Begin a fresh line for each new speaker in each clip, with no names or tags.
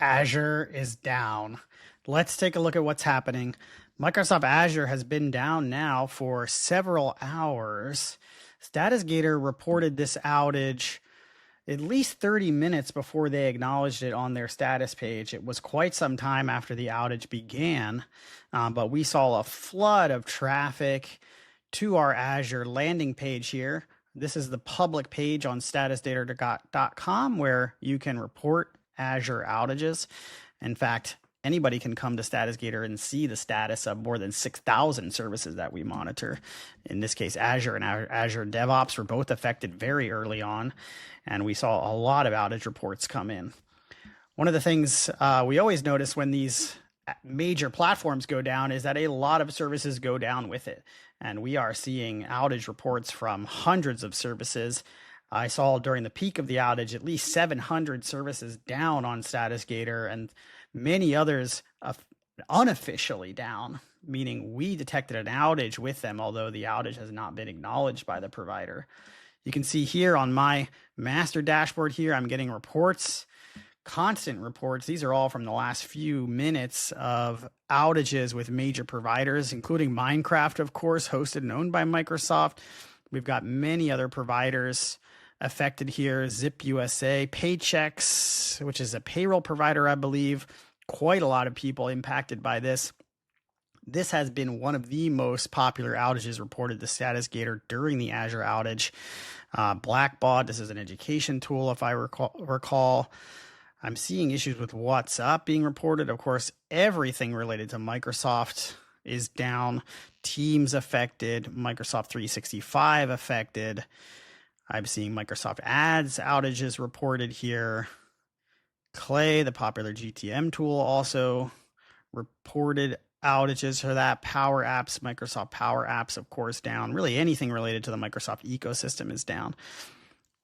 Azure is down. Let's take a look at what's happening. Microsoft Azure has been down now for several hours. StatusGator reported this outage at least 30 minutes before they acknowledged it on their status page. It was quite some time after the outage began, but we saw a flood of traffic to our Azure landing page here. This is the public page on StatusGator.com where you can report Azure outages. In fact, anybody can come to StatusGator and see the status of more than 6,000 services that we monitor. In this case, Azure and Azure DevOps were both affected very early on, and we saw a lot of outage reports come in. One of the things we always notice when these major platforms go down is that a lot of services go down with it. And we are seeing outage reports from hundreds of services. I saw during the peak of the outage at least 700 services down on StatusGator and many others unofficially down, meaning we detected an outage with them, although the outage has not been acknowledged by the provider. You can see here on my master dashboard here, I'm getting reports, constant reports. These are all from the last few minutes of outages with major providers, including Minecraft, of course, hosted and owned by Microsoft. We've got many other providers affected here. Zip USA, Paychex, which is a payroll provider, I believe. Quite a lot of people impacted by this. This has been one of the most popular outages reported to StatusGator during the Azure outage. Blackbaud, this is an education tool, if I recall. I'm seeing issues with WhatsApp being reported. Of course, everything related to Microsoft is down. Teams affected, Microsoft 365 affected. I'm seeing Microsoft Ads outages reported here. Clay, the popular GTM tool, also reported outages for that. Power Apps, Microsoft Power Apps, of course, down. Really anything related to the Microsoft ecosystem is down.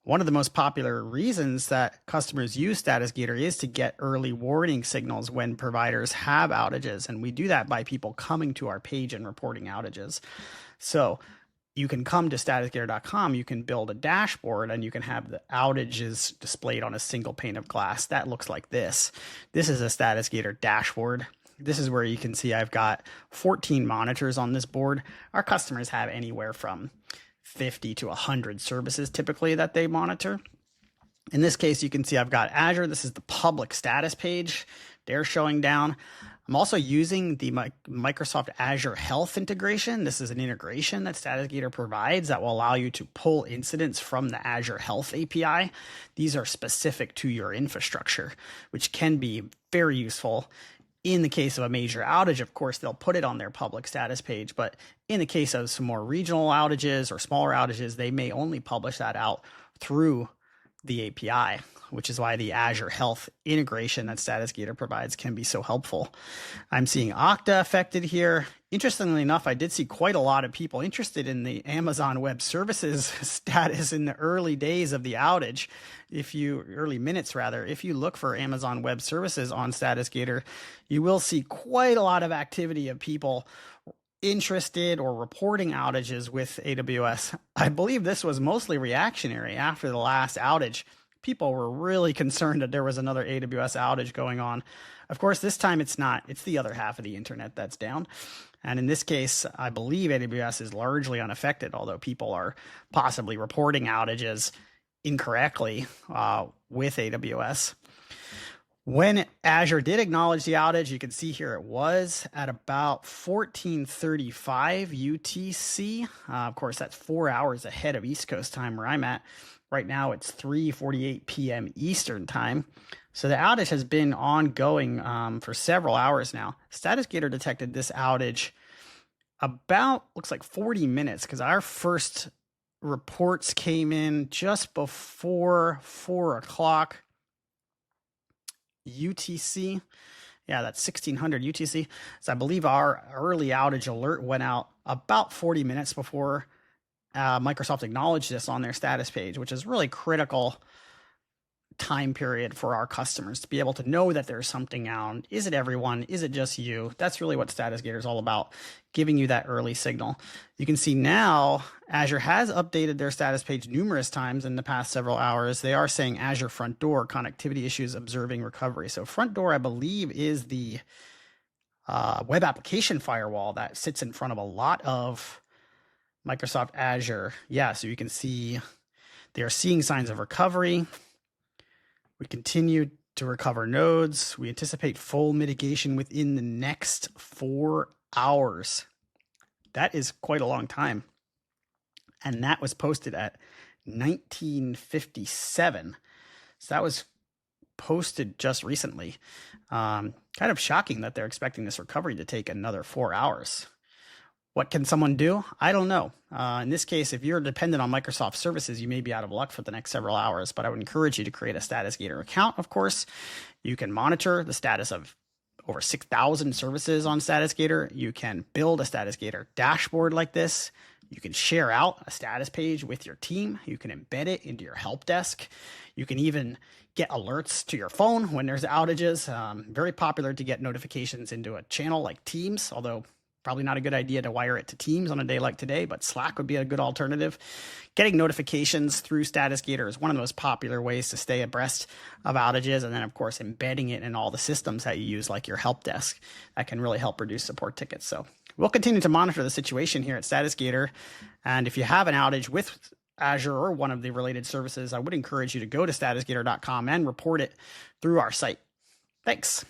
One of the most popular reasons that customers use StatusGator is to get early warning signals when providers have outages. And we do that by people coming to our page and reporting outages. So you can come to StatusGator.com, you can build a dashboard, and you can have the outages displayed on a single pane of glass. That looks like this. This is a StatusGator dashboard. This is where you can see I've got 14 monitors on this board. Our customers have anywhere from 50 to 100 services typically that they monitor. In this case, you can see I've got Azure. This is the public status page. They're showing down. I'm also using the Microsoft Azure Health integration. This is an integration that StatusGator provides that will allow you to pull incidents from the Azure Health API. These are specific to your infrastructure, which can be very useful. In the case of a major outage, of course, they'll put it on their public status page. But in the case of some more regional outages or smaller outages, they may only publish that out through the API, which is why the Azure Health integration that StatusGator provides can be so helpful. I'm seeing Okta affected here. Interestingly enough, I did see quite a lot of people interested in the Amazon Web Services status in the early days of the outage. Early minutes rather, if you look for Amazon Web Services on StatusGator, you will see quite a lot of activity of people interested or reporting outages with AWS. I believe this was mostly reactionary after the last outage. People were really concerned that there was another AWS outage going on. Of course, this time it's not. It's the other half of the internet that's down. And in this case, I believe AWS is largely unaffected, although people are possibly reporting outages incorrectly with AWS. When Azure did acknowledge the outage, you can see here it was at about 14:35 UTC. Of course, that's 4 hours ahead of East Coast time where I'm at. Right now, it's 3:48 p.m. Eastern time. So the outage has been ongoing for several hours now. StatusGator detected this outage about, looks like 40 minutes, because our first reports came in just before 4 o'clock UTC. Yeah, that's 1600 UTC. So I believe our early outage alert went out about 40 minutes before Microsoft acknowledged this on their status page, which is really critical time period for our customers to be able to know that there's something out. Is it everyone? Is it just you? That's really what StatusGator is all about, giving you that early signal. You can see now Azure has updated their status page numerous times in the past several hours. They are saying Azure front door, connectivity issues, observing recovery. So front door, I believe, is the web application firewall that sits in front of a lot of Microsoft Azure. Yeah, so you can see they are seeing signs of recovery. We continue to recover nodes. We anticipate full mitigation within the next 4 hours. That is quite a long time. And that was posted at 1957. So that was posted just recently. Kind of shocking that they're expecting this recovery to take another 4 hours. What can someone do? I don't know. In this case, if you're dependent on Microsoft services, you may be out of luck for the next several hours, but I would encourage you to create a StatusGator account, of course. You can monitor the status of over 6,000 services on StatusGator. You can build a StatusGator dashboard like this. You can share out a status page with your team. You can embed it into your help desk. You can even get alerts to your phone when there's outages. Very popular to get notifications into a channel like Teams, although probably not a good idea to wire it to Teams on a day like today, but Slack would be a good alternative. Getting notifications through StatusGator is one of the most popular ways to stay abreast of outages. And then, of course, embedding it in all the systems that you use, like your help desk, that can really help reduce support tickets. So we'll continue to monitor the situation here at StatusGator. And if you have an outage with Azure or one of the related services, I would encourage you to go to statusgator.com and report it through our site. Thanks.